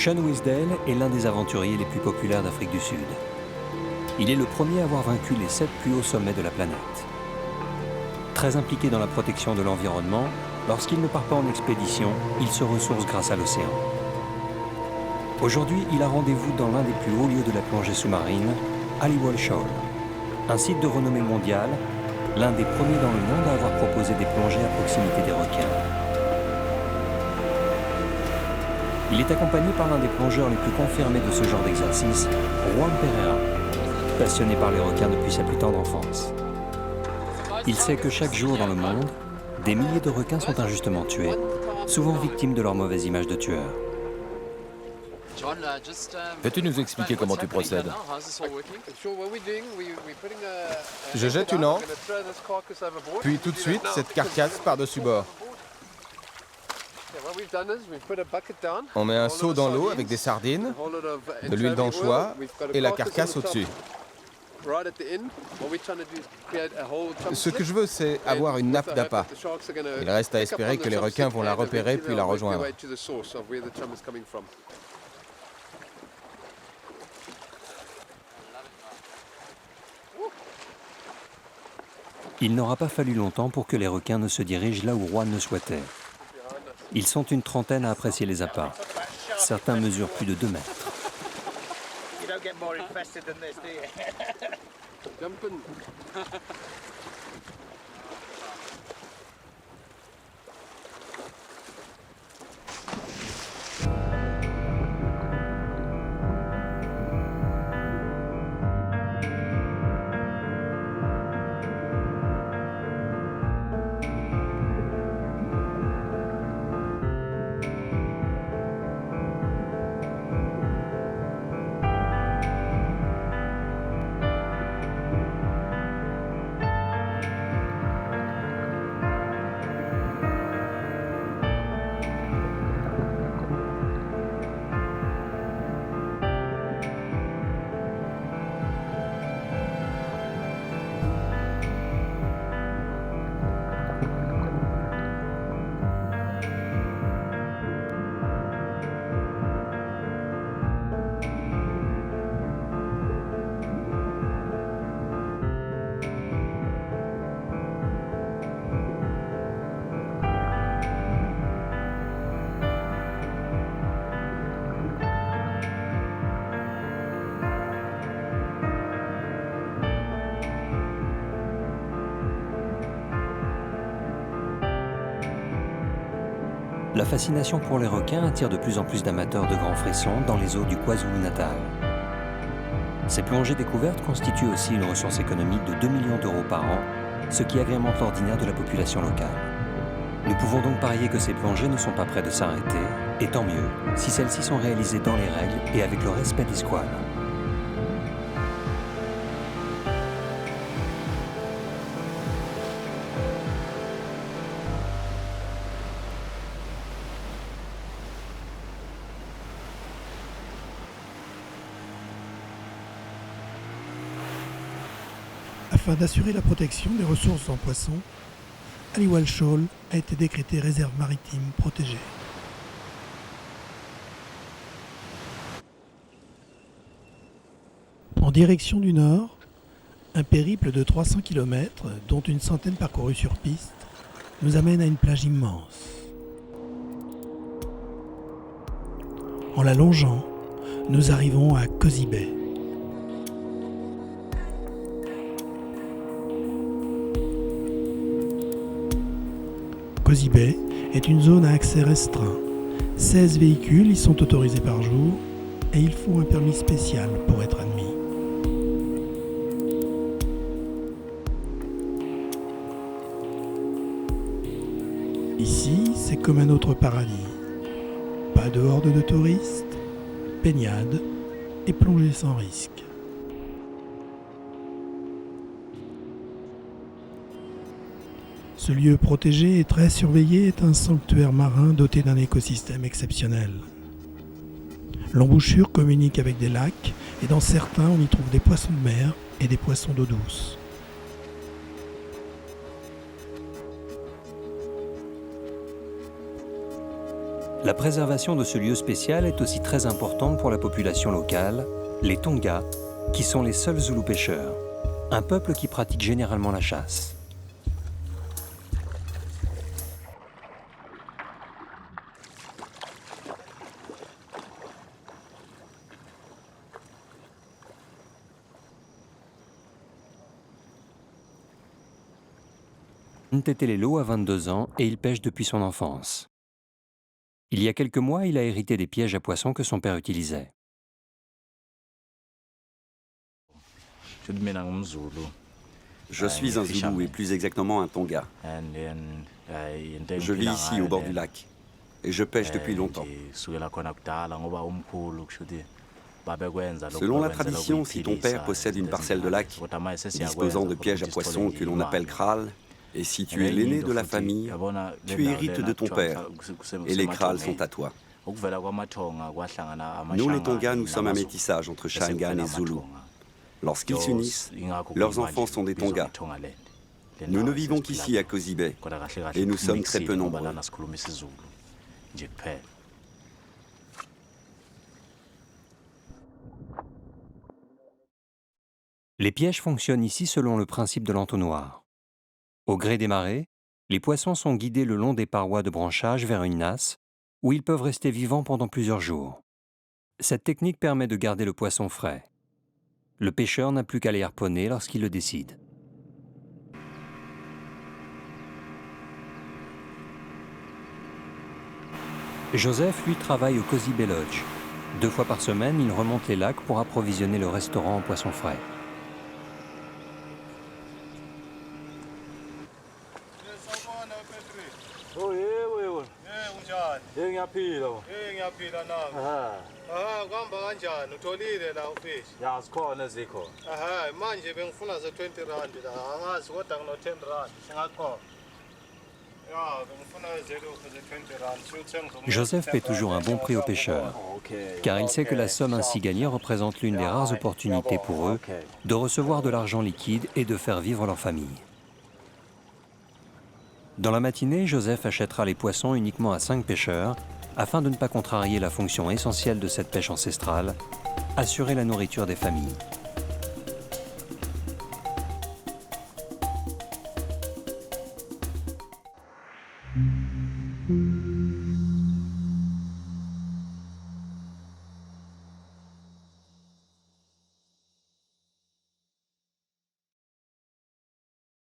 Sean Wisdale est l'un des aventuriers les plus populaires d'Afrique du Sud. Il est le premier à avoir vaincu les 7 plus hauts sommets de la planète. Très impliqué dans la protection de l'environnement, lorsqu'il ne part pas en expédition, il se ressource grâce à l'océan. Aujourd'hui, il a rendez-vous dans l'un des plus hauts lieux de la plongée sous-marine, Aliwal Shoal, un site de renommée mondiale, l'un des premiers dans le monde à avoir proposé des plongées à proximité des requins. Il est accompagné par l'un des plongeurs les plus confirmés de ce genre d'exercice, Juan Pereira, passionné par les requins depuis sa plus tendre enfance. Il sait que chaque jour dans le monde, des milliers de requins sont injustement tués, souvent victimes de leur mauvaise image de tueurs. Peux-tu nous expliquer comment tu procèdes? Je jette une ancre, puis tout de suite cette carcasse par-dessus bord. On met un seau dans l'eau avec des sardines, de l'huile d'anchois et la carcasse au-dessus. Ce que je veux, c'est avoir une nappe d'appât. Il reste à espérer que les requins vont la repérer puis la rejoindre. Il n'aura pas fallu longtemps pour que les requins ne se dirigent là où Juan le souhaitait. Ils sont une trentaine à apprécier les appâts. Certains mesurent plus de 2 mètres. La fascination pour les requins attire de plus en plus d'amateurs de grands frissons dans les eaux du KwaZulu-Natal. Ces plongées découvertes constituent aussi une ressource économique de 2 millions d'euros par an, ce qui agrémente l'ordinaire de la population locale. Nous pouvons donc parier que ces plongées ne sont pas près de s'arrêter, et tant mieux si celles-ci sont réalisées dans les règles et avec le respect des squales. Afin d'assurer la protection des ressources en poissons, Aliwal Shoal a été décrétée réserve maritime protégée. En direction du nord, un périple de 300 km, dont une centaine parcourus sur piste, nous amène à une plage immense. En la longeant, nous arrivons à Kosi Bay. Kosi Bay est une zone à accès restreint. 16 véhicules y sont autorisés par jour et il faut un permis spécial pour être admis. Ici, c'est comme un autre paradis. Pas de horde de touristes, baignade et plongée sans risque. Ce lieu protégé et très surveillé est un sanctuaire marin doté d'un écosystème exceptionnel. L'embouchure communique avec des lacs et dans certains on y trouve des poissons de mer et des poissons d'eau douce. La préservation de ce lieu spécial est aussi très importante pour la population locale, les Tonga, qui sont les seuls Zoulous pêcheurs, un peuple qui pratique généralement la chasse. Ntetelelo a 22 ans et il pêche depuis son enfance. Il y a quelques mois, il a hérité des pièges à poissons que son père utilisait. Je suis un Zoulou et plus exactement un Tonga. Je vis ici au bord du lac et je pêche depuis longtemps. Selon la tradition, si ton père possède une parcelle de lac disposant de pièges à poissons que l'on appelle kraal, et si tu es l'aîné de la famille, tu hérites de ton père et les kraals sont à toi. Nous les Tonga, nous sommes un métissage entre Shangaan et Zoulou. Lorsqu'ils s'unissent, leurs enfants sont des Tonga. Nous ne vivons qu'ici à Kosi Bay et nous sommes très peu nombreux. Les pièges fonctionnent ici selon le principe de l'entonnoir. Au gré des marées, les poissons sont guidés le long des parois de branchage vers une nasse où ils peuvent rester vivants pendant plusieurs jours. Cette technique permet de garder le poisson frais. Le pêcheur n'a plus qu'à les harponner lorsqu'il le décide. Joseph, lui, travaille au Kosi Bay Lodge. 2 fois par semaine, il remonte les lacs pour approvisionner le restaurant en poissons frais. Joseph paie toujours un bon prix aux pêcheurs, car il sait que la somme ainsi gagnée représente l'une des rares opportunités pour eux de recevoir de l'argent liquide et de faire vivre leur famille. Dans la matinée, Joseph achètera les poissons uniquement à 5 pêcheurs, afin de ne pas contrarier la fonction essentielle de cette pêche ancestrale, assurer la nourriture des familles.